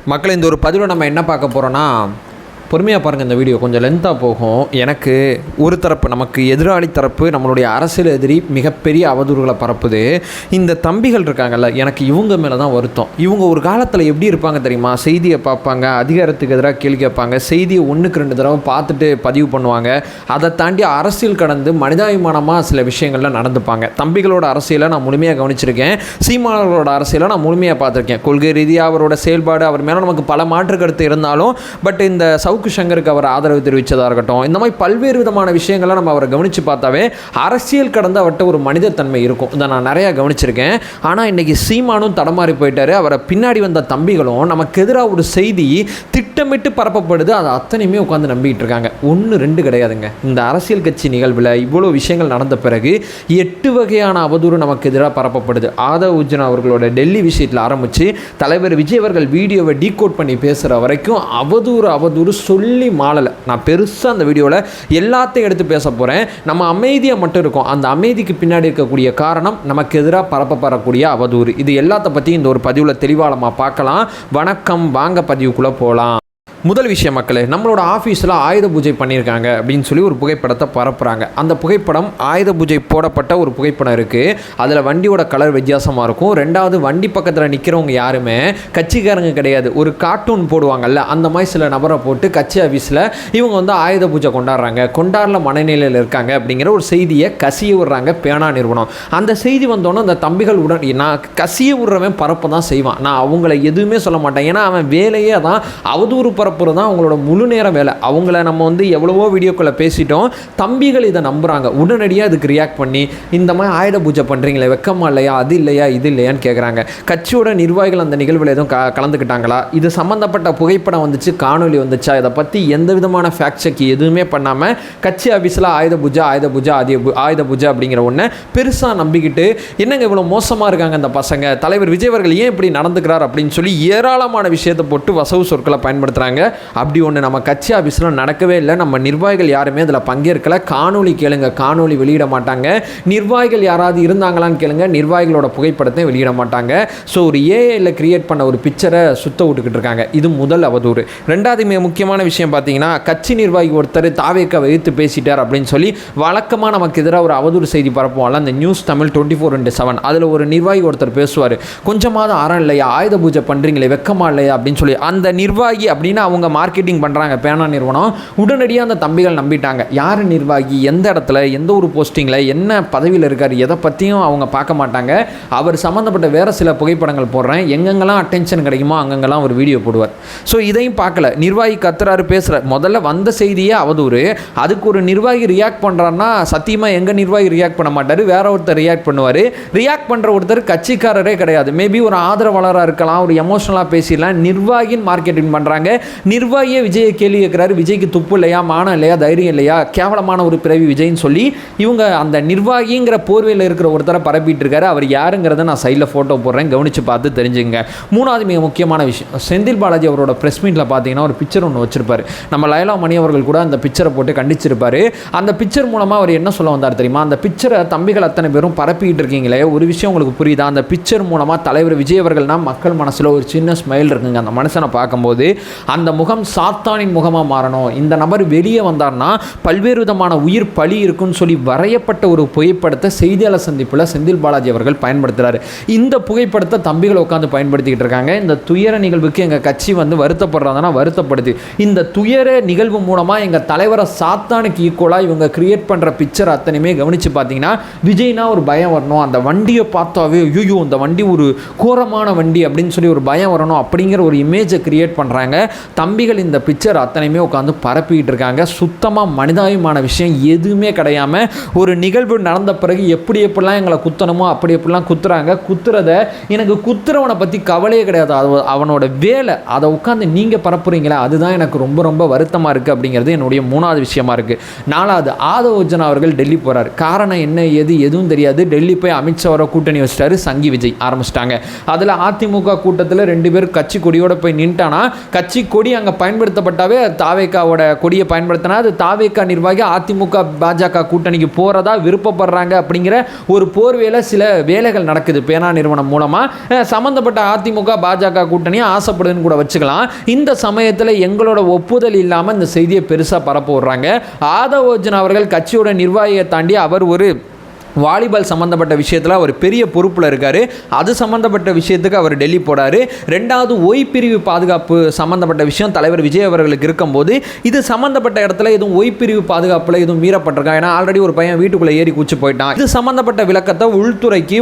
மக்கள் இந்த ஒரு பதிவில் நம்ம என்ன பார்க்க போகிறோன்னா, பொறுமையாக பாருங்கள். இந்த வீடியோ கொஞ்சம் லென்த்தாக போகும். எனக்கு ஒரு தரப்பு, நமக்கு எதிராளி தரப்பு, நம்மளுடைய அரசியல் எதிரி மிகப்பெரிய அவதூறுகளை பரப்புது. இந்த தம்பிகள் இருக்காங்கல்ல, எனக்கு இவங்க மேலே தான் வருத்தம். இவங்க ஒரு காலத்தில் எப்படி இருப்பாங்க தெரியுமா? செய்தியை பார்ப்பாங்க, அதிகாரத்துக்கு எதிராக கேள்வி கேட்பாங்க, செய்தியை 1க்கு 2 தடவை பார்த்துட்டு பதிவு பண்ணுவாங்க. அதை தாண்டி அரசியல் கடந்து மனிதாபிமானமாக சில விஷயங்கள்லாம் நடந்துப்பாங்க. தம்பிகளோட அரசியலை நான் முழுமையாக கவனிச்சிருக்கேன். சீமானவர்களோட அரசியலை நான் முழுமையாக பார்த்துருக்கேன். கொள்கை ரீதியாக அவரோட செயல்பாடு, அவர் மேலே நமக்கு பல மாற்று கருத்து இருந்தாலும், பட் இந்த சங்கருக்கு அவர் ஆதரவு தெரிவித்ததாக இருக்கட்டும், இந்த மாதிரி பல்வேறு விதமான விஷயங்களை நம்ம அவரை கவனித்து பார்த்தாவே அரசியல் கடந்து அவர்கிட்ட ஒரு மனிதத்தன்மை இருக்கும். இதை நான் நிறையா கவனிச்சிருக்கேன். ஆனால் இன்றைக்கி சீமானும் தடமாறி போயிட்டார். அவரை பின்னாடி வந்த தம்பிகளும் நமக்கு எதிராக ஒரு செய்தி திட்டமிட்டு பரப்பப்படுது, அதை அத்தனையுமே உட்காந்து நம்பிக்கிட்டு இருக்காங்க. 1-2 கிடையாதுங்க. இந்த அரசியல் கட்சி நிகழ்வில் இவ்வளோ விஷயங்கள் நடந்த பிறகு 8 வகையான அவதூறு நமக்கு எதிராக பரப்பப்படுது. ஆதவ் அர்ஜுனா அவர்களோட டெல்லி விஷயத்தில் ஆரம்பித்து தலைவர் விஜய் அவர்கள் வீடியோவை டீகோட் பண்ணி பேசுகிற வரைக்கும் அவதூறு சொல்லி மாளலை. நான் பெருசாக அந்த வீடியோவில் எல்லாத்தையும் எடுத்து பேச போகிறேன். நம்ம அமைதியாக மட்டும் இருக்கோம். அந்த அமைதிக்கு பின்னாடி இருக்கக்கூடிய காரணம் நமக்கு எதிராக பரப்பப்படக்கூடிய அவதூறு. இது எல்லாத்த பற்றி இந்த ஒரு பதிவில் தெளிவாக நம்ம பார்க்கலாம். வணக்கம், வாங்க பதிவுக்குள்ளே போகலாம். முதல் விஷயம் மக்களே, நம்மளோட ஆஃபீஸில் ஆயுத பூஜை பண்ணியிருக்காங்க அப்படின்னு சொல்லி ஒரு புகைப்படத்தை பரப்புகிறாங்க. அந்த புகைப்படம் ஆயுத பூஜை போடப்பட்ட ஒரு புகைப்படம் இருக்குது. அதில் வண்டியோட கலர் வித்தியாசமாக இருக்கும். 2வது, வண்டி பக்கத்தில் நிற்கிறவங்க யாருமே கட்சிக்காரங்க கிடையாது. ஒரு கார்ட்டூன் போடுவாங்கல்ல, அந்த மாதிரி சில நபரை போட்டு கட்சி ஆஃபீஸில் இவங்க வந்து ஆயுத பூஜை கொண்டாடல மனநிலையில் இருக்காங்க அப்படிங்கிற ஒரு செய்தியை கசிய விடுறாங்க பேனா நிறுவனம். அந்த செய்தி வந்தோன்னே அந்த தம்பிகள் உடன், நான் கசிய விடுறவன் பரப்ப தான் செய்வான், நான் அவங்கள எதுவுமே சொல்ல மாட்டேன். ஏன்னா அவன் வேலையே தான் அவதூறு பரப்புறது தான் அவங்களோட முழு நேர வேலை. அவங்கள நம்ம வந்து எவ்வளவோ வீடியோக்களை பேசிட்டோம். தம்பிகள் இதை நம்புகிறாங்க. உடனடியாக இதுக்கு ரியாக்ட் பண்ணி இந்த மாதிரி ஆயுத பூஜை பண்ணுறீங்களே, வெக்கமா இல்லையா, அது இல்லையா, இது இல்லையான்னு கேட்குறாங்க. கட்சியோட நிர்வாகிகள் அந்த நிகழ்வில் எதுவும் கலந்துக்கிட்டாங்களா, இது சம்மந்தப்பட்ட புகைப்படம் வந்துச்சு, காணொலி வந்துச்சா, இதை பற்றி எந்த விதமான ஃபேக்ட் செக் எதுவுமே பண்ணாமல் கட்சி ஆஃபீஸில் ஆயுத பூஜை அப்படிங்கிற ஒன்று பெருசாக நம்பிக்கிட்டு, என்னங்க இவ்வளோ மோசமாக இருக்காங்க இந்த பசங்க, தலைவர் விஜய் அவர்கள் ஏன் இப்படி நடந்துக்கிறார் அப்படின்னு சொல்லி ஏராளமான விஷயத்தை போட்டு வசவு சொற்களை பயன்படுத்துகிறாங்க. அப்படி ஒன்று நம்ம கட்சி ஆஃபீஸில் நடக்கவே இல்லை. நம்ம நிர்வாகிகள் யாருமே அதில் பங்கேற்கலை. காணொலி கேளுங்க, காணொலி வெளியிட மாட்டாங்க. நிர்வாகிகள் யாராவது இருந்தாங்களான்னு கேளுங்க, நிர்வாகிகளோட புகைப்படத்தை வெளியிட மாட்டாங்க. ஸோ ஒரு ஏஐயில் கிரியேட் பண்ண ஒரு பிக்சரை சுத்த விட்டுக்கிட்டு இருக்காங்க. இது முதல் அவதூறு. 2வது மிக முக்கியமான விஷயம் பார்த்தீங்கன்னா, கட்சி நிர்வாகி ஒருத்தர் தாவேக்க வைத்து பேசிட்டார் அப்படின்னு சொல்லி வழக்கமாக நமக்கு எதிராக ஒரு அவதூறு செய்தி பரப்புவாங்க. அந்த நியூஸ் தமிழ் 24/7 அதில் ஒரு நிர்வாகி ஒருத்தர் பேசுவார், கொஞ்சமாவது அறம் இல்லையா, ஆயுத பூஜை பண்ணுறீங்களே, வெக்கமா இல்லையா அப்படின்னு சொல்லி. அந்த நிர்வாகி அப்படின்னு அவங்க மார்க்கெட்டிங் பண்ணுறாங்க பேனா நிறுவனம். உடனடியாக அந்த தம்பிகள் நம்பிட்டாங்க. யார் நிர்வாகி, எந்த இடத்துல, எந்த ஒரு போஸ்டிங்கில், என்ன பதவியில் இருக்கார், எதை பற்றியும் அவங்க பார்க்க மாட்டாங்க. அவர் சம்மந்தப்பட்ட வேறு சில புகைப்படங்கள் போடுறேன், எங்கெங்கெல்லாம் அட்டென்ஷன் கிடைக்குமோ அங்கெங்கெல்லாம் ஒரு வீடியோ போடுவார். ஸோ இதையும் பார்க்கல. நிர்வாகி கத்துறாரு, பேசுகிறார். முதல்ல வந்த செய்தியே அவதூறு. அதுக்கு ஒரு நிர்வாகி ரியாக்ட் பண்ணுறாருன்னா சத்தியமாக எங்கள் நிர்வாகி ரியாக்ட் பண்ண மாட்டார், வேற ஒருத்தர் ரியாக்ட் பண்ணுவார். ரியாக்ட் பண்ணுற ஒருத்தர் கட்சிக்காரரே கிடையாது. மேபி ஒரு ஆதரவாளராக இருக்கலாம், ஒரு எமோஷனலாக பேசிடலாம். நிர்வாகின்னு மார்க்கெட்டிங் பண்ணுறாங்க. நிர்வாகியே விஜயை கேள்வி கேட்குறாரு, விஜய்க்கு துப்பு இல்லையா, மானம் இல்லையா, தைரியம் இல்லையா, கேவலமான ஒரு பிறவி விஜய்ன்னு சொல்லி இவங்க அந்த நிர்வாகிங்கிற போர்வையில் இருக்கிற ஒருத்தரை பரப்பிட்டு இருக்காரு. அவர் யாருங்கிறத நான் சைடில் ஃபோட்டோ போடுறேன், கவனித்து பார்த்து தெரிஞ்சுங்க. 3வது மிக முக்கியமான விஷயம், செந்தில் பாலாஜி அவரோட ப்ரெஸ் மீட்டில் பார்த்தீங்கன்னா ஒரு பிக்சர் ஒன்று வச்சிருப்பாரு. நம்ம லைலா மணி அவர்கள் கூட அந்த பிக்சரை போட்டு கண்டிச்சிருப்பாரு. அந்த பிக்சர் மூலமாக அவர் என்ன சொல்ல வந்தார் தெரியுமா? அந்த பிக்சரை தம்பிகள் அத்தனை பேரும் பரப்பிக்கிட்டு இருக்கீங்களே, ஒரு விஷயம் உங்களுக்கு புரியுதா? அந்த பிக்சர் மூலமாக தலைவர் விஜய் அவர்கள்னா மக்கள் மனசில் ஒரு சின்ன ஸ்மைல் இருக்குங்க. அந்த மனுஷனை பார்க்கும்போது அந்த முகம் சாத்தானின் முகமாக மாறணும், இந்த நபர் வெளியே வந்தார்னா பல்வேறு விதமான உயிர் பலி இருக்குன்னு சொல்லி வரையப்பட்ட ஒரு புகைப்படத்தை செய்தியாளர் சந்திப்பில் செந்தில் பாலாஜி அவர்கள் பயன்படுத்துகிறார். இந்த புகைப்படத்தை தம்பிகள் உட்காந்து பயன்படுத்திக்கிட்டு இருக்காங்க. இந்த துயர நிகழ்வுக்கு எங்கள் கட்சி வந்து வருத்தப்படுறதுனா வருத்தப்படுது. இந்த துயர நிகழ்வு மூலமாக எங்கள் தலைவரை சாத்தானுக்கு ஈக்குவலாக இவங்க கிரியேட் பண்ணுற பிக்சர் அத்தனையுமே கவனித்து பார்த்தீங்கன்னா, விஜய்னா ஒரு பயம் வரணும், அந்த வண்டியை பார்த்தாவே ஐயோ இந்த வண்டி ஒரு கோரமான வண்டி அப்படின்னு சொல்லி ஒரு பயம் வரணும் அப்படிங்கிற ஒரு இமேஜை கிரியேட் பண்ணுறாங்க. தம்பிகள் இந்த பிக்சர் அத்தனையுமே உட்காந்து பரப்பிக்கிட்டு இருக்காங்க. சுத்தமாக மனிதாபிமான விஷயம் எதுவுமே கிடையாமல் ஒரு நிகழ்வு நடந்த பிறகு எப்படிலாம் எங்களை குத்தணுமோ எப்படிலாம் குத்துறாங்க. குத்துறத எனக்கு குத்துறவனை பற்றி கவலையே கிடையாது, அவனோட வேலை. அதை உட்காந்து நீங்கள் பரப்புறீங்களா, அதுதான் எனக்கு ரொம்ப ரொம்ப வருத்தமாக இருக்குது அப்படிங்கிறது என்னுடைய 3வது விஷயமா இருக்குது. 4வது, ஆதவ் அர்ஜுனா அவர்கள் டெல்லி போகிறார். காரணம் என்ன ஏது எதுவும் தெரியாது. டெல்லி போய் அமித்ஷாவோட கூட்டணி வச்சிட்டாரு, சங்கி விஜய் ஆரம்பிச்சிட்டாங்க. அதில் அதிமுக கூட்டத்தில் 2 பேர் கட்சி கொடியோட போய் நின்ட்டானா, கட்சி கொடி அங்கே பயன்படுத்தப்பட்டாவே தாவேக்காவோட கொடியை பயன்படுத்தினா அது தாவேக்கா நிர்வாகி அதிமுக பாஜக கூட்டணிக்கு போகிறதா விருப்பப்படுறாங்க அப்படிங்கிற ஒரு போர்வேல சில வேலைகள் நடக்குது பேனா நிறுவனம் மூலமாக. சம்மந்தப்பட்ட அதிமுக பாஜக கூட்டணியை ஆசைப்படுதுன்னு கூட வச்சுக்கலாம். இந்த சமயத்தில் எங்களோட ஒப்புதல் இல்லாமல் இந்த செய்தியை பெருசாக பரப்ப விடுறாங்க. ஆதவ் அர்ஜுனா அவர்கள் கட்சியோட நிர்வாகியை தாண்டி அவர் ஒரு வாலிபால் சம்மந்தப்பட்ட விஷயத்தில் அவர் பெரிய பொறுப்பில் இருக்கார். அது சம்மந்தப்பட்ட விஷயத்துக்கு அவர் டெல்லி போடார். ரெண்டாவது ஓய்பிரிவு பாதுகாப்பு சம்மந்தப்பட்ட விஷயம் தலைவர் விஜய் அவர்களுக்கு இருக்கும்போது இது சம்மந்தப்பட்ட இடத்துல எதுவும் ஓய்பிரிவு பாதுகாப்பில் எதுவும் மீறப்பட்டிருக்கா, ஏன்னா ஆல்ரெடி ஒரு பையன் வீட்டுக்குள்ளே ஏறி கூச்சு போயிட்டான். இது சம்மந்தப்பட்ட விளக்கத்தை உள்துறைக்கு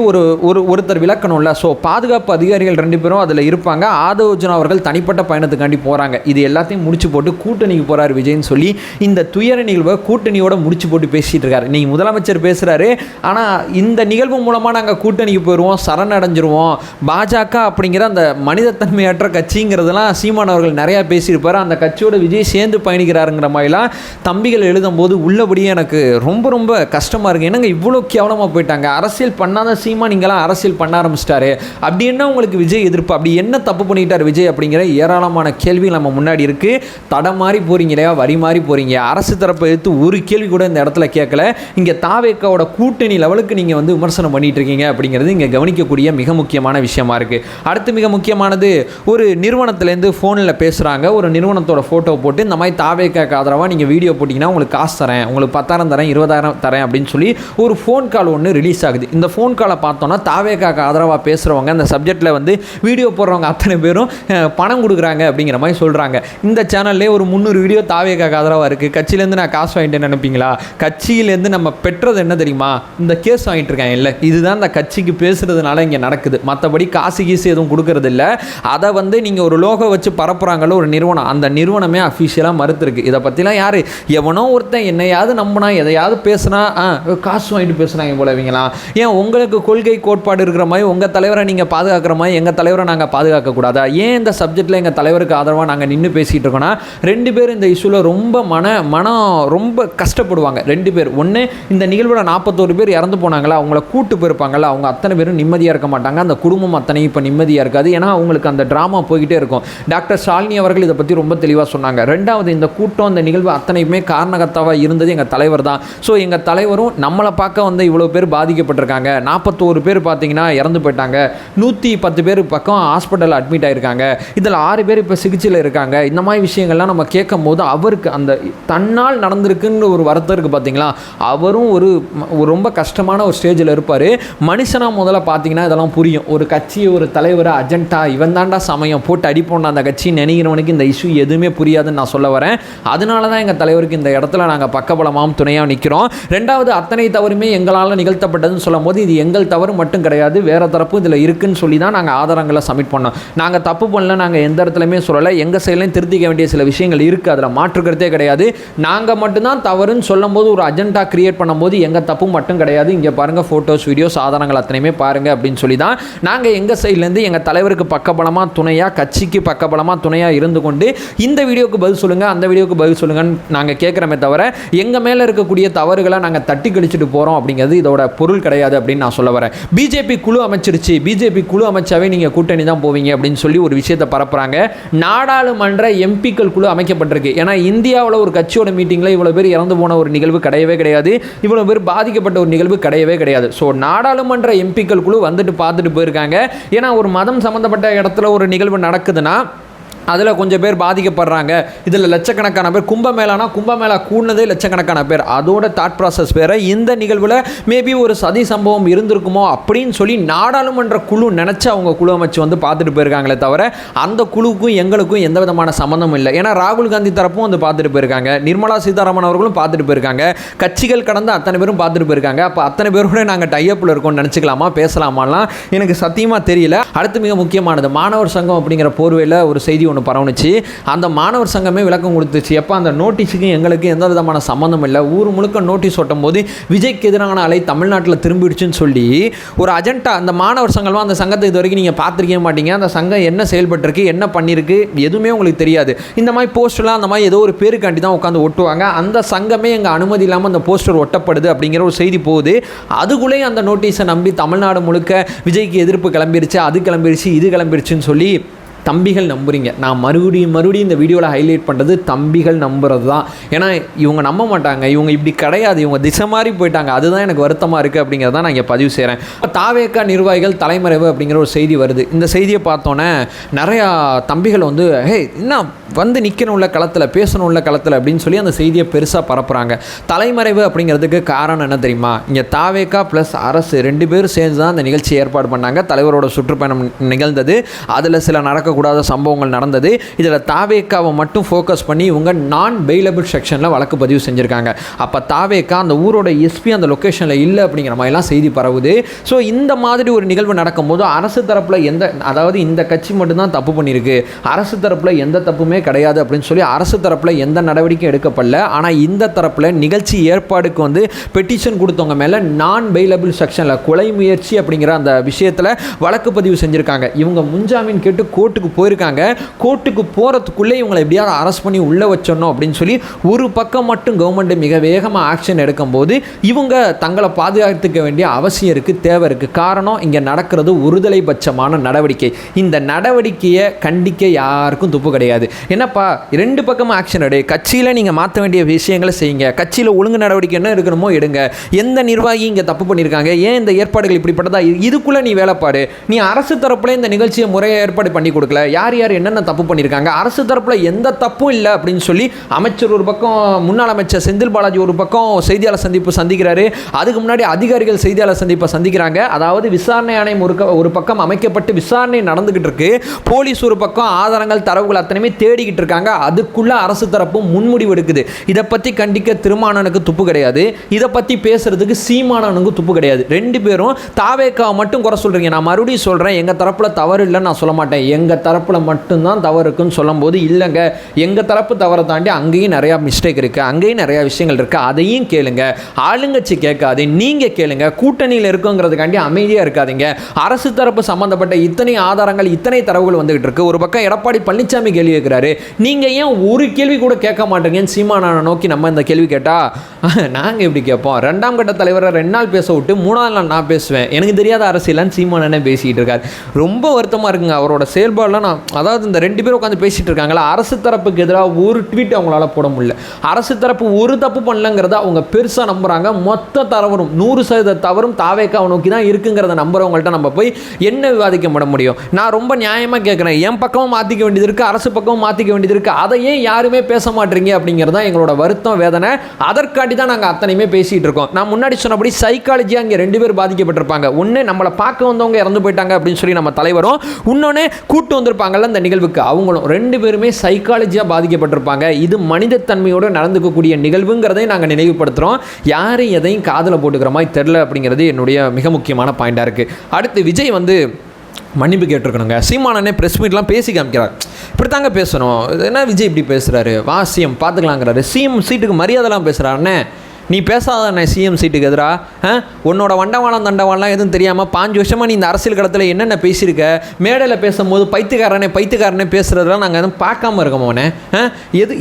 ஒருத்தர் விளக்கணும்ல. ஸோ பாதுகாப்பு அதிகாரிகள் 2 பேரும் அதில் இருப்பாங்க. ஆதவ் அர்ஜுனா அவர்கள் தனிப்பட்ட பயணத்துக்காண்டி போகிறாங்க. இது எல்லாத்தையும் முடிச்சு போட்டு கூட்டணிக்கு போகிறார் விஜய்னு சொல்லி இந்த துயர நிகழ்வை கூட்டணியோட முடிச்சு போட்டு பேசிகிட்டு இருக்காரு. நீங்கள் முதலமைச்சர் பேசுகிறாரு, ஆனால் இந்த நிகழ்வு மூலமாக நாங்கள் கூட்டணிக்கு போயிடுவோம், சரணடைஞ்சிருவோம், பாஜக அப்படிங்கிற அந்த மனிதத்தன்மையற்ற கட்சிங்கிறதுலாம் சீமான் அவர்கள் நிறையா பேசியிருப்பார். அந்த கட்சியோட விஜய் சேர்ந்து பயணிக்கிறாருங்கிற மாதிரிலாம் தம்பிகள் எழுதும்போது உள்ளபடியே எனக்கு ரொம்ப ரொம்ப கஷ்டமாக இருக்குது. என்னங்க இவ்வளோ கேவலமாக போயிட்டாங்க, அரசியல் பண்ணாத சீமான் இங்கெல்லாம் அரசியல் பண்ண ஆரம்பிச்சிட்டாரு, அப்படி என்ன உங்களுக்கு விஜய் எதிர்ப்பு, அப்படி என்ன தப்பு பண்ணிட்டார் விஜய் அப்படிங்கிற ஏராளமான கேள்வி நம்ம முன்னாடி இருக்குது. தடம் மாறி போகிறீங்க இல்லையா, வரி மாறி போகிறீங்க. அரசு தரப்பை எடுத்து ஒரு கேள்வி கூட இந்த இடத்துல கேட்கல. இங்கே தாவேக்காவோட கூட்டணி லெவலுக்கு நீங்கள் வந்து விமர்சனம் பண்ணிட்டு இருக்கீங்க அப்படிங்கிறது இங்கே கவனிக்கக்கூடிய மிக முக்கியமான விஷயமா இருக்குது. அடுத்து மிக முக்கியமானது, ஒரு நிறுவனத்துலேருந்து ஃபோனில் பேசுகிறாங்க. ஒரு நிறுவனத்தோட ஃபோட்டோ போட்டு இந்த மாதிரி தாவேக்காக்கு ஆதரவாக நீங்கள் வீடியோ போட்டிங்கன்னா உங்களுக்கு காசு தரேன், உங்களுக்கு 10,000 தரேன், 20,000 தரேன் அப்படின்னு சொல்லி ஒரு ஃபோன் கால் ஒன்று ரிலீஸ் ஆகுது. இந்த ஃபோன் காலை பார்த்தோன்னா தாவேக்காக்கு ஆதரவாக பேசுகிறவங்க அந்த சப்ஜெக்டில் வந்து வீடியோ போடுறவங்க அத்தனை பேரும் பணம் கொடுக்குறாங்க அப்படிங்கிற மாதிரி சொல்கிறாங்க. இந்த சேனல்லே ஒரு 300 வீடியோ தாவேக்காக்கு ஆதரவாக இருக்குது. கட்சியிலேருந்து நான் காசு வாங்கிட்டேன்னு நினைப்பீங்களா? கட்சியிலேருந்து நம்ம பெற்றது என்ன தெரியுமா? இந்த கேஸ் வாங்கிட்டு இருக்காங்க இல்லை, இதுதான் இந்த கட்சிக்கு பேசுறதுனால இங்கே நடக்குது. மற்றபடி காசு கீசு எதுவும் கொடுக்கறது இல்லை. அதை வந்து நீங்கள் ஒரு லோகோ வச்சு பரப்புறாங்களோ ஒரு நிறுவனம், அந்த நிறுவனமே அஃபிஷியலாக மறுத்துருக்கு. இதை பற்றிலாம் யார் எவனோ ஒருத்தன் என்னையாவது நம்பினா எதையாவது பேசுனா காசு வாங்கிட்டு பேசுனாங்க போல இவங்களாம். ஏன் உங்களுக்கு கொள்கை கோட்பாடு இருக்கிற மாதிரி உங்கள் தலைவரை நீங்கள் பாதுகாக்கிற மாதிரி எங்கள் தலைவரை நாங்கள் பாதுகாக்கக்கூடாதா? ஏன் இந்த சப்ஜெக்டில் எங்கள் தலைவருக்கு ஆதரவாக நாங்கள் நின்று பேசிகிட்டு இருக்கோன்னா 2 பேர் இந்த இஷ்யூவில் ரொம்ப மனம் ரொம்ப கஷ்டப்படுவாங்க. 2 பேர். ஒன்று, இந்த நிகழ்வில் 41 பேர் இறந்து போனாங்களா, அவங்கள கூட்டு போயிருப்பாங்கல்ல, அவங்க அத்தனை பேரும் நிம்மதியாக இருக்க மாட்டாங்க. அந்த குடும்பம் அத்தனை இப்போ நிம்மதியாக இருக்காது. ஏன்னா அவங்களுக்கு அந்த ட்ராமா போய்கிட்டே இருக்கும். டாக்டர் ஷாலினி அவர்கள் இதை பற்றி ரொம்ப தெளிவாக சொன்னாங்க. ரெண்டாவது, இந்த கூட்டம் இந்த நிகழ்வு அத்தனையுமே காரணகர்த்தாவாக இருந்தது எங்கள் தலைவர் தான். ஸோ எங்கள் தலைவரும் நம்மளை பார்க்க வந்து இவ்வளோ பேர் பாதிக்கப்பட்டிருக்காங்க. 41 பேர் பார்த்தீங்கன்னா இறந்து போயிட்டாங்க. 110 பேர் பக்கம் ஹாஸ்பிட்டலில் அட்மிட் ஆகிருக்காங்க. இதில் 6 பேர் இப்போ சிகிச்சையில் இருக்காங்க. இந்த மாதிரி விஷயங்கள்லாம் நம்ம கேட்கும் போது அவருக்கு அந்த தன்னால் நடந்திருக்குன்னு ஒரு வருத்தம் இருக்குது பார்த்தீங்களா. அவரும் ஒரு ரொம்ப கஷ்டமான ஒரு ஸ்டேஜில் இருப்பார். மனுஷனாக முதல்ல பார்த்தீங்கன்னா இதெல்லாம் புரியும். ஒரு கட்சி, ஒரு தலைவர், அஜெண்டா, இவன் தாண்டா சமயம் போட்டு அடிப்போண்டா அந்த கட்சி நினைக்கிறவனுக்கு இந்த இஷ்யூ எதுவுமே புரியாதுன்னு நான் சொல்ல வரேன். அதனால தான் எங்கள் தலைவருக்கு இந்த இடத்துல நாங்கள் பக்கபலமாகவும் துணையாக நிற்கிறோம். ரெண்டாவது, அத்தனை தவறுமே எங்களால் நிகழ்த்தப்பட்டதுன்னு சொல்லும் போது இது எங்கள் தவறு மட்டும் கிடையாது, வேறு தரப்பு இதில் இருக்குன்னு சொல்லி தான் நாங்கள் ஆதாரங்களை சப்மிட் பண்ணோம். நாங்கள் தப்பு பண்ணல, நாங்கள் எந்த இடத்துலையுமே சொல்லலை. எங்கள் சைட்லையும் திருத்திக்க வேண்டிய சில விஷயங்கள் இருக்குது, அதில் மாற்றுக்கிறதே கிடையாது. நாங்கள் மட்டும்தான் தவறுன்னு சொல்லும் போது ஒரு அஜெண்டா கிரியேட் பண்ணும்போது எங்கள் தப்பு மட்டும் கிடையாது, இங்கே பாருங்கள் ஃபோட்டோஸ், வீடியோஸ், ஆதாரங்கள் அத்தனையுமே பாருங்கள் அப்படின்னு சொல்லி தான் நாங்கள் எங்கள் சைட்லேருந்து எங்கள் தலைவருக்கு பக்கபலமாக துணையாக, கட்சிக்கு பக்கபலமாக துணையாக இருந்து கொண்டு இந்த வீடியோக்கு பதில் சொல்லுங்கள், அந்த வீடியோக்கு பதில் சொல்லுங்கன்னு நாங்கள் கேட்குறோமே தவிர எங்கள் மேலே இருக்கக்கூடிய தவறுகளை நாங்கள் தட்டி கழிச்சுட்டு போகிறோம் அப்படிங்கிறது இதோட பொருள் கிடையாது அப்படின்னு நான் சொல்ல வரேன். பிஜேபி குழு அமைச்சிருச்சு, பிஜேபி குழு அமைச்சாவே நீங்கள் கூட்டணி தான் போவீங்க அப்படின்னு சொல்லி ஒரு விஷயத்தை பரப்புகிறாங்க. நாடாளுமன்ற எம்பிக்கள் குழு அமைக்கப்பட்டிருக்கு. ஏன்னா இந்தியாவில் ஒரு கட்சியோட மீட்டிங்கில் இவ்வளோ பேர் இறந்து போன ஒரு நிகழ்வு கிடையவே கிடையாது, இவ்வளோ பேர் பாதிக்கப்பட்ட ஒரு நிகழ்வு கிடையவே கிடையாது. ஸோ நாடாளுமன்ற எம்பிக்கள் குழு வந்துட்டு பார்த்துட்டு போயிருக்காங்க. ஏன்னா ஒரு மதம் சம்மந்தப்பட்ட இடத்துல ஒரு நிகழ்வு நடக்குதுன்னா அதில் கொஞ்சம் பேர் பாதிக்கப்படுறாங்க. இதில் லட்சக்கணக்கான பேர் கும்பமேளா கூடினதே லட்சக்கணக்கான பேர். அதோட தாட் ப்ராசஸ் வேறு. இந்த நிகழ்வில் மேபி ஒரு சதி சம்பவம் இருந்திருக்குமோ அப்படின்னு சொல்லி நாடாளுமன்ற குழு நினச்சி அவங்க குழு அமைச்சு வந்து பார்த்துட்டு போயிருக்காங்களே தவிர அந்த குழுவுக்கும் எங்களுக்கும் எந்த விதமான சம்மந்தமும் இல்லை. ஏன்னா ராகுல் காந்தி தரப்பும் வந்து பார்த்துட்டு போயிருக்காங்க, நிர்மலா சீதாராமன் அவர்களும் பார்த்துட்டு போயிருக்காங்க, கட்சிகள் கடந்து அத்தனை பேரும் பார்த்துட்டு போயிருக்காங்க. அப்போ அத்தனை பேரோட நாங்கள் டைப்பில் இருக்கோம்னு நினச்சிக்கலாமா, பேசலாமாலாம் எனக்கு சத்தியமாக தெரியல. அடுத்து மிக முக்கியமானது, மாணவர் சங்கம் அப்படிங்கிற போர்வையில் ஒரு செய்தி ஒன்று பரவுனுச்சு. அந்த மாணவர் சங்கமே விளக்கம் கொடுத்துச்சு. எப்போ அந்த நோட்டீஸுக்கு எங்களுக்கு எந்த விதமான சம்மந்தம் இல்லை, ஊர் முழுக்க நோட்டீஸ் ஒட்டும் போது விஜய்க்கு எதிரான அலை தமிழ்நாட்டில் திரும்பிடுச்சுன்னு சொல்லி ஒரு அஜெண்டா. அந்த மாணவர் சங்கமாக அந்த சங்கத்தை இது வரைக்கும் நீங்கள் பார்த்துருக்கவே மாட்டீங்க. அந்த சங்கம் என்ன செயல்பட்டுருக்கு, என்ன பண்ணியிருக்கு, எதுவுமே உங்களுக்கு தெரியாது. இந்த மாதிரி போஸ்டர்லாம் அந்த மாதிரி ஏதோ ஒரு பேருக்காண்டி தான் உட்காந்து ஒட்டுவாங்க. அந்த சங்கமே எங்கள் அனுமதி இல்லாமல் அந்த போஸ்டர் ஒட்டப்படுது அப்படிங்கிற ஒரு செய்தி போகுது. அதுக்குள்ளே அந்த நோட்டீஸை நம்பி தமிழ்நாடு முழுக்க விஜய்க்கு எதிர்ப்பு கிளம்பிருச்சு, அது கிளம்பிருச்சு, இது கிளம்பிருச்சுன்னு சொல்லி தம்பிகள் நம்புறீங்க. நான் மறுபடியும் இந்த வீடியோவில் ஹைலைட் பண்ணுறது தம்பிகள் நம்புறது தான். ஏன்னா இவங்க நம்ப மாட்டாங்க, இவங்க இப்படி கிடையாது, இவங்க திசை மாதிரி போயிட்டாங்க. அதுதான் எனக்கு வருத்தமாக இருக்குது அப்படிங்கிறத நான் இங்கே பதிவு செய்கிறேன். தாவேகா நிர்வாகிகள் தலைமறைவு அப்படிங்கிற ஒரு செய்தி வருது. இந்த செய்தியை பார்த்தோன்னே நிறையா தம்பிகள் வந்து என்ன வந்து நிற்கணும்ல களத்தில், பேசணும்ல களத்தில் அப்படின்னு சொல்லி அந்த செய்தியை பெருசாக பரப்புகிறாங்க. தலைமறைவு அப்படிங்கிறதுக்கு காரணம் என்ன தெரியுமா? இங்கே தாவேகா ப்ளஸ் அரசு 2 பேரும் சேர்ந்து தான் அந்த நிகழ்ச்சி ஏற்பாடு பண்ணாங்க. தலைவரோட சுற்றுப்பயணம் நிகழ்ந்தது. அதில் சில நடக்கக்கூடாத சம்பவங்கள் நடந்தது. இதில் தாவேக்காவை மட்டும் ஃபோக்கஸ் பண்ணி இவங்க நான் பெயிலபிள் செக்ஷனில் வழக்கு பதிவு செஞ்சுருக்காங்க. அப்போ தாவேக்கா அந்த ஊரோட எஸ்பி அந்த லொக்கேஷனில் இல்லை அப்படிங்கிற மாதிரிலாம் செய்தி பரவுது. ஸோ இந்த மாதிரி ஒரு நிகழ்வு நடக்கும்போது அரசு தரப்பில் அதாவது இந்த கட்சி மட்டும்தான் தப்பு பண்ணியிருக்கு, அரசு தரப்பில் எந்த தப்புமே கிடையாது அப்படின்னு சொல்லி அரசு தரப்பில் எந்த நடவடிக்கையும் எடுக்கப்படல. ஆனால் இந்த தரப்பில் நிகழ்ச்சி ஏற்பாடுக்கு வந்து பெட்டிஷன் கொடுத்தவங்க மேலே நான் பெயிலபிள் செக்ஷனில் கொலை முயற்சி அப்படிங்கிற அந்த விஷயத்தில் வழக்கு பதிவு செஞ்சுருக்காங்க. இவங்க முன்ஜாமீன் கேட்டு கோர்ட்டுக்கு போயிருக்காங்க. கோர்ட்டுக்கு போகிறதுக்குள்ளே இவங்களை எப்படியாவது அரெஸ்ட் பண்ணி உள்ளே வச்சிடணும் அப்படின்னு சொல்லி ஒரு பக்கம் மட்டும் கவர்மெண்ட் மிக வேகமாக ஆக்ஷன் எடுக்கும்போது இவங்க தங்களை பாதுகாத்துக்க வேண்டிய அவசியம் இருக்குது, தேவை இருக்குது. காரணம், இங்கே நடக்கிறது ஒருதலை பட்சமான நடவடிக்கை. இந்த நடவடிக்கையை கண்டிக்க யாருக்கும் துப்பு கிடையாது. என்னப்பா 2 பக்கமும் ஆக்ஷன் எடு, கட்சியில் நீங்கள் மாற்ற வேண்டிய விஷயங்களை செய்யுங்க, கட்சியில் ஒழுங்கு நடவடிக்கை என்ன எடுக்கணுமோ எடுங்க. எந்த நிர்வாகி இங்கே தப்பு பண்ணியிருக்காங்க, ஏன் இந்த ஏற்பாடுகள் இப்படிப்பட்டதா, இதுக்குள்ளே நீ வேலைப்பாடு. நீ அரசு தரப்புல இந்த நிகழ்ச்சியை முறையாக ஏற்பாடு பண்ணி கொடுக்கல, யார் என்னென்ன தப்பு பண்ணியிருக்காங்க, அரசு தரப்பில் எந்த தப்பும் இல்லை அப்படின்னு சொல்லி அமைச்சர் ஒரு பக்கம், முன்னாள் அமைச்சர் செந்தில் பாலாஜி ஒரு பக்கம் செய்தியாளர் சந்திப்பு சந்திக்கிறாரு. அதுக்கு முன்னாடி அதிகாரிகள் செய்தியாளர் சந்திப்பை சந்திக்கிறாங்க. அதாவது விசாரணை ஆணையம் ஒரு பக்கம் அமைக்கப்பட்டு விசாரணை நடந்துகிட்டு இருக்கு. போலீஸ் ஒரு பக்கம் ஆதாரங்கள் தரவுகள் அத்தனையுமே தேடிக்கிட்டு இருக்காங்க. அதுக்குள்ள அரசு தரப்பும் முன்முடிவு எடுக்குது. இதை பற்றி கண்டிக்க திருமானனுக்கு துப்பு கிடையாது, இதை பற்றி பேசுறதுக்கு சீமானனுக்கு துப்பு கிடையாது. 2 பேரும் தாவேக்காவை மட்டும் குறை சொல்றீங்க. நான் மறுபடியும் சொல்றேன், எங்க தரப்புல தவறு இல்லைன்னு நான் சொல்ல மாட்டேன். எங்க தரப்புல மட்டும்தான் தவறு இருக்குன்னு சொல்லும் போது இல்லைங்க, எங்க தரப்பு தவறை தாண்டி அங்கேயும் நிறைய மிஸ்டேக் இருக்கு, அங்கேயும் நிறைய விஷயங்கள் இருக்கு, அதையும் கேளுங்க. ஆளுங்கட்சி கேட்காது, நீங்க கேளுங்க. கூட்டணியில் இருக்குங்கிறதுக்காண்டி அமைதியா இருக்காதீங்க. அரசு தரப்பு சம்பந்தப்பட்ட இத்தனை ஆதாரங்கள், இத்தனை தரவுகள் வந்துகிட்டு இருக்கு. ஒரு பக்கம் எடப்பாடி பழனிசாமி கேள்வி கேட்கிறாரு, நீங்க ஏன் ஒரு கேள்வி கூட கேட்க மாட்டீங்கன்னு சீமானனை நோக்கி நம்ம இந்த கேள்வி கேட்டா நாங்கள் எப்படி கேட்போம்? 2ஆம் கட்ட தலைவரை 2 நாள் பேச விட்டு 3ஆவது நாள் நான் பேசுவேன், எனக்கு தெரியாத அரசியலான்னு சீமானனே பேசிக்கிட்டு இருக்காரு. ரொம்ப வருத்தமாக இருக்குங்க அவரோட செயல்பாடுலாம். அதாவது இந்த 2 பேரும் உட்காந்து பேசிகிட்டு இருக்காங்களா, அரசு தரப்புக்கு எதிராக ஒரு ட்வீட் அவங்களால போட முடியல. அரசு தரப்பு ஒரு தப்பு பண்ணலங்கிறத அவங்க பெருசாக நம்புகிறாங்க. மொத்த தவறும் 100% தவறும் தாவேக்காவை நோக்கி தான் இருக்குங்கிறத நம்புறவங்கள்ட்ட நம்ம போய் என்ன விவாதிக்க முடியும்? நான் ரொம்ப நியாயமாக கேட்குறேன், என் பக்கமும் மாற்றிக்க வேண்டியது இருக்குது, அரசு பக்கமும் மாற்றிக்க வேண்டியது இருக்குது. அதையே யாருமே பேச மாட்டீங்க அப்படிங்கிறது தான் எங்களோட வருத்தம், வேதனை. அதற்காண்டி தான் நாங்கள் அத்தனையுமே பேசிகிட்டு இருக்கோம். நான் முன்னாடி சொன்னபடி சைக்காலஜியாக இங்கே 2 பேர் பாதிக்கப்பட்டிருப்பாங்க. ஒன்று நம்மளை பார்க்க வந்தவங்க இறந்து போயிட்டாங்க அப்படின்னு சொல்லி நம்ம தலைவரும், இன்னொன்று கூட்டு வந்திருப்பாங்கல்ல இந்த நிகழ்வுக்கு, அவங்களும் 2 பேருமே சைக்காலஜியாக பாதிக்கப்பட்டிருப்பாங்க. இது மனிதத்தன்மையோடு நடந்துக்கக்கூடிய நிகழ்வுங்கிறதை நாங்கள் நினைவுபடுத்துகிறோம். யாரும் எதையும் காதில் போட்டுக்கிற மாதிரி தெரில அப்படிங்கிறது என்னுடைய மிக முக்கியமான பாயிண்டாக இருக்குது. அடுத்து விஜய் வந்து மன்னிப்பு கேட்டிருக்கணுங்க. சீமானனே ப்ரெஸ் மீட்லாம் பேசி காமிக்கிறார், இப்படி தாங்க பேசணும், என்ன விஜய் இப்படி பேசுகிறாரு, வா சிஎம் பார்த்துக்கலாங்கிறாரு. சிஎம் சீட்டுக்கு மரியாதைலாம் பேசுகிறாருன்னே. நீ பேசாத சிஎம் சீட்டுக்கு எதிராக உன்னோட வண்டவாளம் தண்டவாளம்லாம் எதுவும் தெரியாமல் 5 வருஷமாக நீ இந்த அரசியல் களத்தில் என்னென்ன பேசியிருக்க, மேடையில் பேசும்போது பைத்தியக்காரனே பேசுகிறதுலாம் நாங்கள் எதுவும் பார்க்காம இருக்கோமோனே.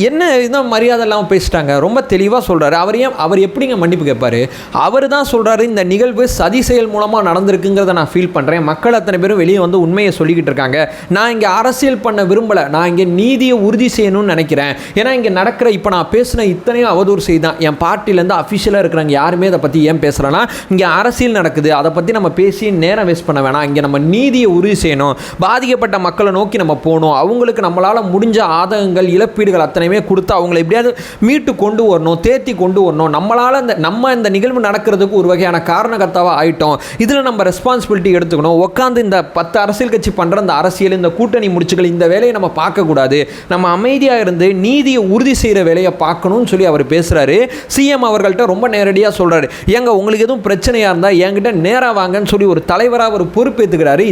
என்ன இதுதான் மரியாதை இல்லாமல் பேசிட்டாங்க. ரொம்ப தெளிவாக சொல்கிறாரு. அவர் எப்படிங்க மன்னிப்பு கேட்பார்? அவர் தான் சொல்கிறாரு இந்த நிகழ்வு சதி செயல் மூலமாக நடந்திருக்குங்கிறத நான் ஃபீல் பண்ணுறேன். மக்கள் அத்தனை பேரும் வெளியே வந்து உண்மையை சொல்லிக்கிட்டு இருக்காங்க. நான் இங்கே அரசியல் பண்ண விரும்பலை, நான் இங்கே நீதியை உறுதி செய்யணும்னு நினைக்கிறேன். ஏன்னா இங்கே நடக்கிற இப்போ நான் பேசின இத்தனையும் அவதூறு செய்தான். என் பார்ட்டிலேருந்து அஃபிஷியலாக இருக்கிறாங்க யாருமே அதை பற்றி ஏன் பேசுகிறேன்னா, இங்கே அரசியல் நடக்குது, அதை பற்றி நம்ம பேசி நேரம் வேஸ்ட் பண்ண வேணாம். இங்கே நம்ம நீதியை உறுதி செய்யணும், பாதிக்கப்பட்ட மக்களை நோக்கி நம்ம போகணும், அவங்களுக்கு நம்மளால் முடிஞ்ச ஆதகங்கள் இழப்பீடுகள் அத்தனையுமே கொடுத்து அவங்களை எப்படியாவது மீட்டு கொண்டு வரணும், தேத்தி கொண்டு வரணும். நம்மளால் நம்ம இந்த நிகழ்வு நடக்கிறதுக்கு ஒரு வகையான காரணகர்த்தாவாக ஆகிட்டோம். இதில் நம்ம ரெஸ்பான்சிபிலிட்டி எடுத்துக்கணும். உட்காந்து இந்த 10 அரசியல் கட்சி பண்ணுற இந்த அரசியல், இந்த கூட்டணி முடிச்சுகள், இந்த வேலையை நம்ம பார்க்கக்கூடாது. நம்ம அமைதியாக இருந்து நீதியை உறுதி செய்கிற வேலையை பார்க்கணும்னு சொல்லி அவர் பேசுகிறாரு. சிஎம் அவர்கள் ரொம்ப நேரடியாக சொல்றாரு, ஏங்க உங்களுக்கு எதுவும் பிரச்சனையா இருந்தா என்கிட்ட நேரா வாங்கன்னு சொல்லி ஒரு தலைவராக அவர் பொறுப்பேற்றுக்கிறாரு.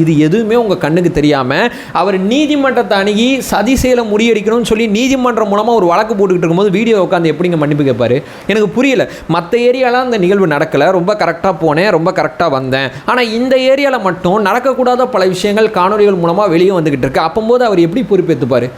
இது எதுவுமே உங்க கண்ணுக்கு தெரியாம அவர் நீதிமன்றத்தை அணுகி சதி செயலை முறியடிக்கணும்னு சொல்லி நீதிமன்றம் மூலமா ஒரு வழக்கு போட்டுக்கிட்டு இருக்கும்போது வீடியோ உட்காந்து எப்படிங்க மன்னிப்பு கேட்பாரு? எனக்கு புரியல. மற்ற ஏரியாலாம் அந்த நிகழ்வு நடக்கல, ரொம்ப கரெக்டாக போனேன், ரொம்ப கரெக்டாக வந்தேன். ஆனால் இந்த ஏரியாவில் மட்டும் நடக்கக்கூடாத பல விஷயங்கள் காணொலிகள் மூலமாக வெளியே வந்துகிட்டு இருக்கு. அப்போது அவர் எப்படி பொறுப்பேற்றுப்பாரு?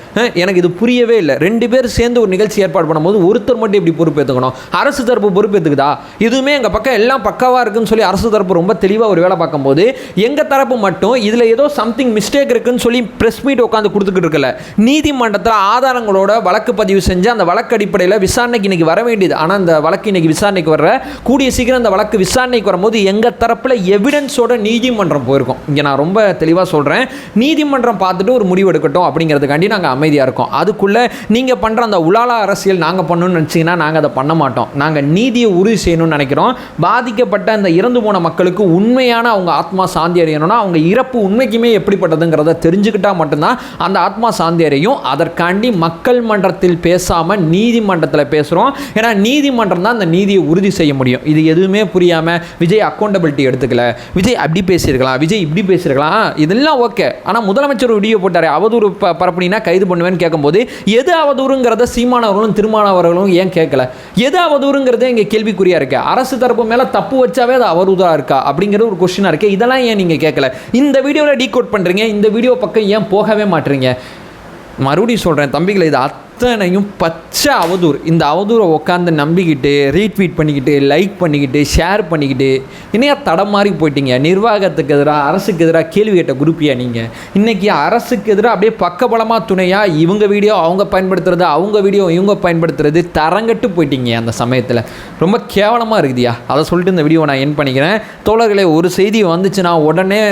எனக்கு இது புரியவே இல்லை. 2 பேர் சேர்ந்து ஒரு நிகழ்ச்சி ஏற்பாடு பண்ணும்போது ஒருத்தர் மட்டும் எப்படி பொறுப்பேற்றுக்கணும்? அரசு தரப்பு பொறுப்பு எடுத்துக்குதா? இதுவுமே எங்கள் பக்கம் எல்லாம் பக்காவாக இருக்குன்னு சொல்லி அரசு தரப்பு ரொம்ப தெளிவாக ஒரு வேலை பார்க்கும்போது எங்கள் தரப்பு மட்டும் இதில் ஏதோ சம்திங் மிஸ்டேக் இருக்குன்னு சொல்லி ப்ரெஸ் மீட் உட்காந்து கொடுத்துக்கிட்டு இருக்கல. நீதிமன்றத்தில் ஆதாரங்களோட வழக்கு பதிவு செஞ்சு அந்த வழக்கு அடிப்படையில் விசாரணைக்கு இன்னைக்கு வர வேண்டியது. ஆனால் அந்த வழக்கு இன்னைக்கு விசாரணைக்கு வர்ற கூடிய சீக்கிரம் அந்த வழக்கு விசாரணைக்கு வரும்போது எங்கள் தரப்பில் எவிடன்ஸோட நீதிமன்றம் போயிருக்கோம். இங்கே நான் ரொம்ப தெளிவாக சொல்கிறேன், நீதிமன்றம் பார்த்துட்டு ஒரு முடிவு எடுக்கட்டும் அப்படிங்கிறதுக்காண்டி நாங்கள் அமைதியாக இருக்கோம். அதுக்குள்ளே நீங்கள் பண்ணுற அந்த உலாலா அரசியல் நாங்கள் பண்ணணும்னு நினச்சிங்கன்னா நாங்கள் அதை பண்ண மாட்டோம். நாங்கள் நீதியை உறுதி செய்யணும்னு நினைக்கிறோம். பாதிக்கப்பட்ட அந்த இறந்து போன மக்களுக்கு உண்மையான அவங்க ஆத்மா சாந்தி அடையணும்னா அவங்க இறப்பு உண்மைக்குமே எப்படிப்பட்டதுங்கிறத தெரிஞ்சுக்கிட்டால் மட்டும்தான் அந்த ஆத்மா சாந்தி அடையும். அதற்காண்டி மக்கள் மன்றத்தில் பேசாமல் நீதிமன்றத்தில் பேசுகிறோம். ஏன்னா நீதிமன்றம் தான் அந்த நீதியை உறுதி செய்ய முடியும். இது எதுவுமே புரியாமல் விஜய் அக்கௌண்டபிலிட்டி எடுத்துக்கல, விஜய் அப்படி பேசியிருக்கலாம், விஜய் இப்படி பேசியிருக்கலாம், இதெல்லாம் ஓகே. ஆனால் முதலமைச்சர் வீடியோ போட்டார், அவதூறு பரப்புனா கைது பண்ணுவேன்னு கேட்கும்போது எது அவதூறுங்கிறத சீமானவர்களும் திருமானவர்களும் ஏன் கேட்கல? எது அவதூறுங்கிறதே இங்கே கேள்விக்குறியாக இருக்கு. அரசு தரப்பு மேலே தப்பு வச்சாவே அது அவதூறாக இருக்கா அப்படிங்கிற ஒரு கொஸ்டினாக இருக்கு. இதெல்லாம் ஏன் நீங்கள் கேட்கல? இந்த வீடியோவில் டீகோட் பண்ணுறீங்க, இந்த வீடியோ பக்கம் ஏன் போகவே மாட்டீங்க? மறுபடியும் சொல்கிறேன் தம்பிகளை, இது அத்தனையும் பச்சை அவதூறு. இந்த அவதூறை உட்காந்து நம்பிக்கிட்டு ரீட்வீட் பண்ணிக்கிட்டு லைக் பண்ணிக்கிட்டு ஷேர் பண்ணிக்கிட்டு இன்னையா தடம் மாதிரி போயிட்டீங்க. நிர்வாகத்துக்கு எதிராக அரசுக்கு எதிராக கேள்வி கேட்ட குரூப்பியா நீங்கள்? இன்றைக்கி அரசுக்கு எதிராக அப்படியே பக்கபலமாக துணையாக இவங்க வீடியோ அவங்க பயன்படுத்துறது, அவங்க வீடியோ இவங்க பயன்படுத்துறது, தரங்கட்டு போயிட்டீங்க. அந்த சமயத்தில் ரொம்ப கேவலமாக இருக்குதியா. அதை சொல்லிட்டு இந்த வீடியோ நான் என் பண்ணிக்கிறேன். தோழர்களே, ஒரு செய்தி வந்துச்சுன்னா உடனே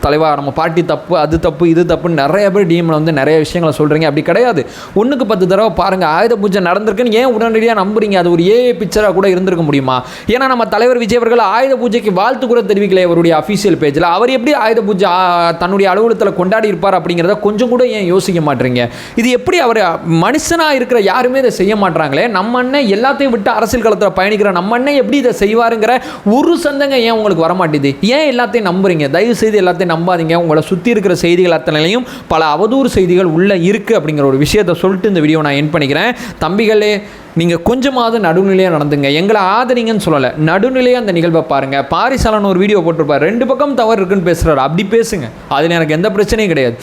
தலைவா நம்ம பார்ட்டி தப்பு, அது தப்பு, இது தப்புன்னு நிறைய பேர் டிஎம்ல வந்து நிறைய விஷயங்களை சொல்கிறீங்க. அப்படி கிடையாது. 1க்கு 10 தடவை பாருங்கள், ஆயுத பூஜை நடந்திருக்குன்னு ஏன் உடனடியாக நம்புறீங்க? அது ஒரு ஏஏ பிக்சராக கூட இருந்திருக்க முடியுமா? ஏன்னா நம்ம தலைவர் விஜய் அவர்கள் ஆயுத பூஜைக்கு வாழ்த்து கூட தெரிவிக்கல அவருடைய அஃபீஷியல் பேஜில். அவர் எப்படி ஆயுத பூஜை தன்னுடைய அலுவலகத்தில் கொண்டாடி இருப்பார் அப்படிங்கிறத கொஞ்சம் கூட ஏன் யோசிக்க மாட்டீங்க? இது எப்படி அவர் மனுஷனாக இருக்கிற யாருமே இதை செய்ய மாட்டாங்களே? நம்ம அண்ணன் எல்லாத்தையும் விட்டு அரசியல் களத்தில் பயணிக்கிற நம்ம அண்ணன் எப்படி இதை செய்வாருங்கிற ஒரு சந்தங்க ஏன் உங்களுக்கு வரமாட்டேது? ஏன் எல்லாத்தையும் நம்புறீங்க? தயவு செய்து எல்லாத்தையும் நம்பாதீங்க. உங்களை சுற்றி இருக்கிற செய்திகள் அத்தனையும் பல அவதூறு செய்திகள் உள்ளே இருக்குது அப்படிங்கிற ஒரு விஷயத்தை சொல்லிட்டு இந்த வீடியோ நான் என் பண்ணிக்கிறேன். தம்பிகளே, நீங்கள் கொஞ்சமாவது நடுநிலையாக நடந்துங்க. எங்களை ஆதரிங்கன்னு சொல்லலை, நடுநிலையாக அந்த நிகழ்வை பாருங்கள். பாரிசாலன் ஒரு வீடியோ போட்டிருப்பார், 2 பக்கம் தவறு இருக்குன்னு பேசுகிறாரு. அப்படி பேசுங்க, அதில் எனக்கு எந்த பிரச்சனையும் கிடையாது.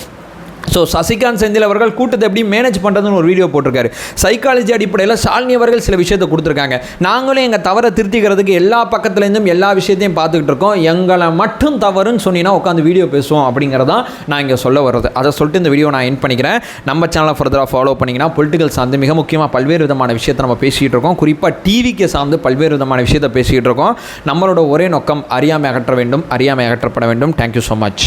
ஸோ சசிகாந்த் செந்தில் அவர்கள் கூட்டத்தை எப்படி மேனேஜ் பண்ணுறதுன்னு ஒரு வீடியோ போட்டிருக்காரு. சைக்காலஜி அடிப்படையில் ஷாலினி அவர்கள் சில விஷயத்தை கொடுத்துருக்காங்க. நாங்களும் எங்கள் தவறை திருத்திக்கிறதுக்கு எல்லா பக்கத்துலேருந்தும் எல்லா விஷயத்தையும் பார்த்துக்கிட்டு இருக்கோம். எங்களை மட்டும் தவறுன்னு சொன்னீங்கன்னா உட்காந்து வீடியோ பேசுவோம் அப்படிங்கிறதான் நான் இங்கே சொல்ல வர்றது. அதை சொல்லிட்டு இந்த வீடியோ நான் என் பண்ணிக்கிறேன். நம்ம சேனலை ஃபர்தராக ஃபாலோ பண்ணிங்கன்னா பொலிட்டிக்கல் சார்ந்து மிக முக்கியமாக பல்வேறு விதமான விஷயத்தை நம்ம பேசிகிட்டு இருக்கோம். குறிப்பாக டிவிக்கு சார்ந்து பல்வேறு விதமான விஷயத்தை பேசிக்கிட்டு இருக்கோம். நம்மளோட ஒரே நோக்கம் அறியாமை அகற்ற வேண்டும், அறியாமை அகற்றப்பட வேண்டும். Thank you so much.